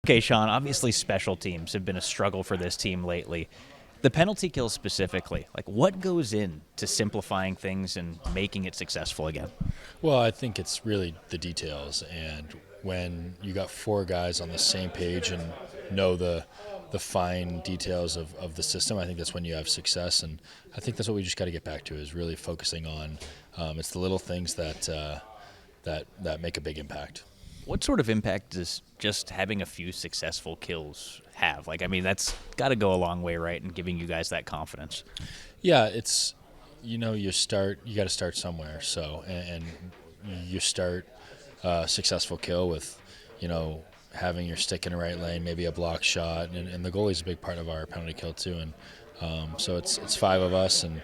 Okay, Sean, obviously special teams have been a struggle for this team lately. The penalty kill specifically, like what goes into simplifying things and making it successful again? Well, I think it's really the details, and when you got four guys on the same page and know the fine details of the system, I think that's when you have success. And I think that's what we just got to get back to is really focusing on. It's the little things that make a big impact. What sort of impact does just having a few successful kills have? Like, I mean, that's got to go a long way, right, in giving you guys that confidence. Yeah, it's you got to start somewhere. So and you start a successful kill with having your stick in the right lane, maybe a block shot, and the goalie's a big part of our penalty kill too. And so it's five of us, and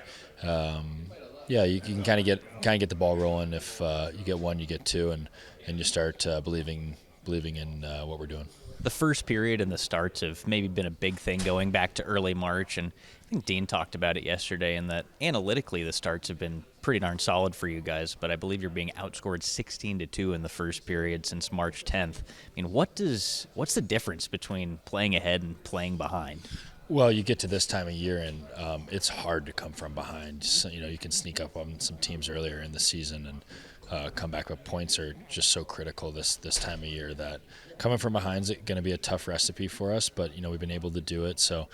yeah, you can kind of get the ball rolling. If you get one, you get two, and you start believing in what we're doing. The first period and the starts have maybe been a big thing going back to early March, and I think Dean talked about it yesterday, and that analytically the starts have been pretty darn solid for you guys, but I believe you're being outscored 16-2 in the first period since March 10th. I mean, what's the difference between playing ahead and playing behind? Well, you get to this time of year, and it's hard to come from behind. So, you can sneak up on some teams earlier in the season and come back, but points are just so critical this time of year that coming from behind is going to be a tough recipe for us. But we've been able to do it, so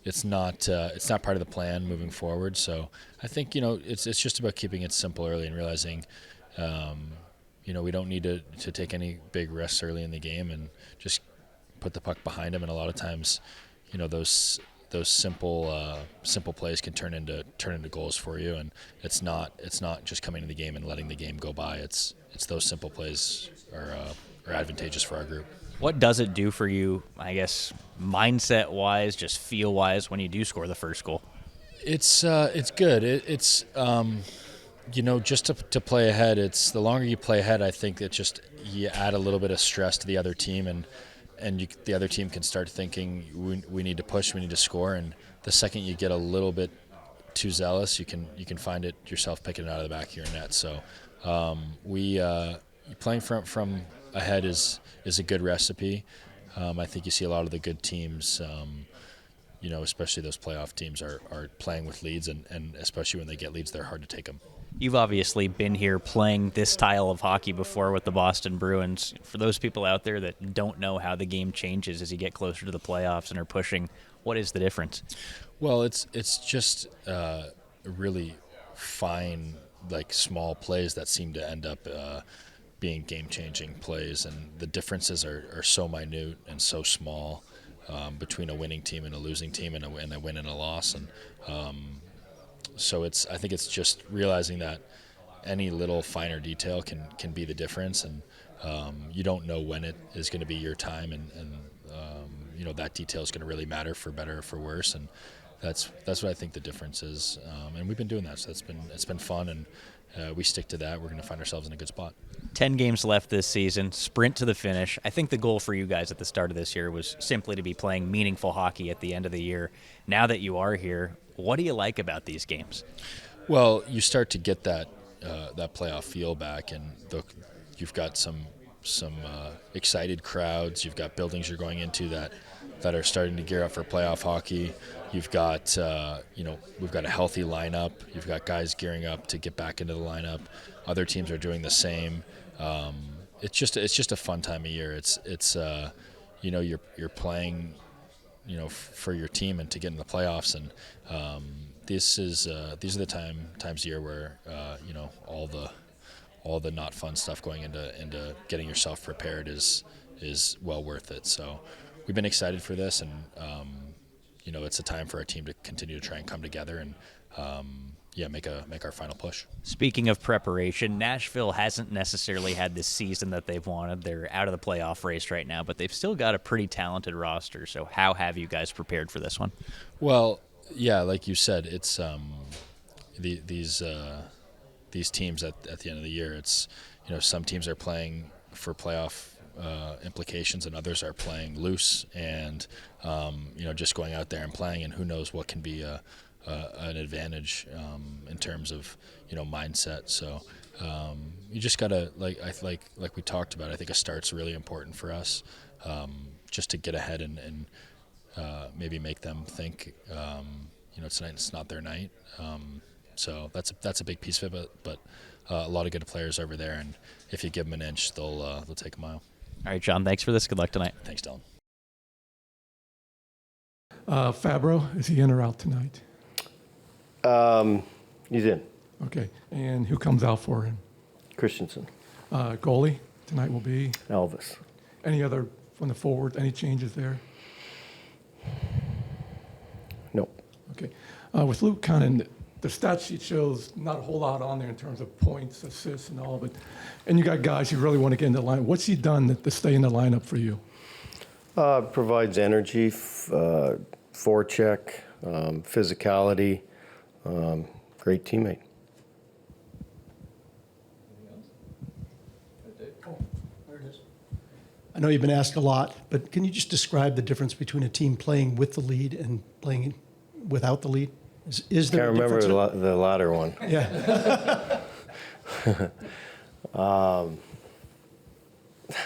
it's not part of the plan moving forward. So I think it's just about keeping it simple early and realizing. We don't need to take any big risks early in the game and just put the puck behind them. And a lot of times, those simple plays can turn into goals for you. And it's not just coming in the game and letting the game go by. It's those simple plays are advantageous for our group. What does it do for you, I guess, mindset-wise, just feel-wise, when you do score the first goal? It's good. It's just to play ahead. It's the longer you play ahead, I think that just you add a little bit of stress to the other team, and the other team can start thinking we need to push, we need to score. And the second you get a little bit too zealous, you can find it yourself picking it out of the back of your net. So playing from ahead is a good recipe. I think you see a lot of the good teams. Especially those playoff teams are playing with leads, and especially when they get leads, they're hard to take them. You've obviously been here playing this style of hockey before with the Boston Bruins. For those people out there that don't know how the game changes as you get closer to the playoffs and are pushing, what is the difference? Well, it's just really fine, like small plays that seem to end up being game-changing plays, and the differences are so minute and so small between a winning team and a losing team, and a win and a loss. And so I think it's just realizing that any little finer detail can be the difference, and you don't know when it is going to be your time, and that detail is going to really matter for better or for worse, and that's what I think the difference is. And we've been doing that, so it's been fun, and we stick to that. We're going to find ourselves in a good spot. 10 games left this season, sprint to the finish. I think the goal for you guys at the start of this year was simply to be playing meaningful hockey at the end of the year. Now that you are here, what do you like about these games? Well, you start to get that playoff feel back, and you've got some excited crowds. You've got buildings you're going into that are starting to gear up for playoff hockey. You've got we've got a healthy lineup. You've got guys gearing up to get back into the lineup. Other teams are doing the same. It's just a fun time of year. It's you're playing for your team and to get in the playoffs, and these are the times of year where all the not fun stuff going into getting yourself prepared is well worth it. So we've been excited for this, and it's a time for our team to continue to try and come together and make our final push. Speaking of preparation, Nashville hasn't necessarily had this season that they've wanted. They're out of the playoff race right now, but they've still got a pretty talented roster. So how have you guys prepared for this one? Well, yeah, like you said, it's these teams at the end of the year. It's some teams are playing for playoff implications, and others are playing loose and just going out there and playing, and who knows what can be an advantage in terms of mindset. So You just gotta like we talked about. I think a start's really important for us, just to get ahead and maybe make them think, tonight it's not their night. So that's a big piece of it. But a lot of good players over there, and if you give them an inch, they'll take a mile. All right, John. Thanks for this. Good luck tonight. Thanks, Dylan. Fabro, is he in or out tonight? He's in. Okay. And who comes out for him? Christensen. Goalie tonight will be? Elvis. Any other from the forward? Any changes there? No. Okay. With Luke Cunnin, the stat sheet shows not a whole lot on there in terms of points, assists, and all, but and you got guys you really want to get in the line. What's he done to stay in the lineup for you? Provides energy, forecheck, physicality, great teammate. I know you've been asked a lot, but can you just describe the difference between a team playing with the lead and playing without the lead? Is there Can't a remember difference? the latter one. Yeah. I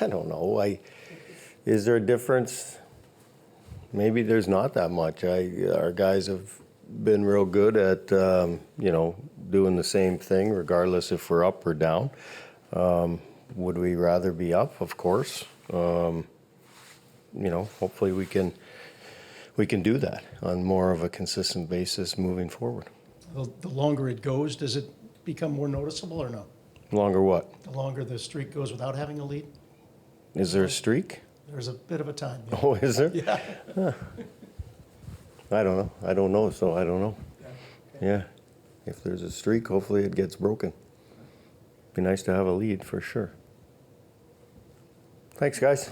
don't know. Is there a difference? Maybe there's not that much. Our guys have been real good at doing the same thing, regardless if we're up or down. Would we rather be up? Of course. Hopefully we can do that on more of a consistent basis moving forward. The longer it goes, does it become more noticeable or no? Longer what? The longer the streak goes without having a lead? Is there a streak? There's a bit of a time. Yeah. Oh, is there? Yeah. I don't know. I don't know, so I don't know. Yeah. If there's a streak, hopefully it gets broken. Be nice to have a lead for sure. Thanks, guys.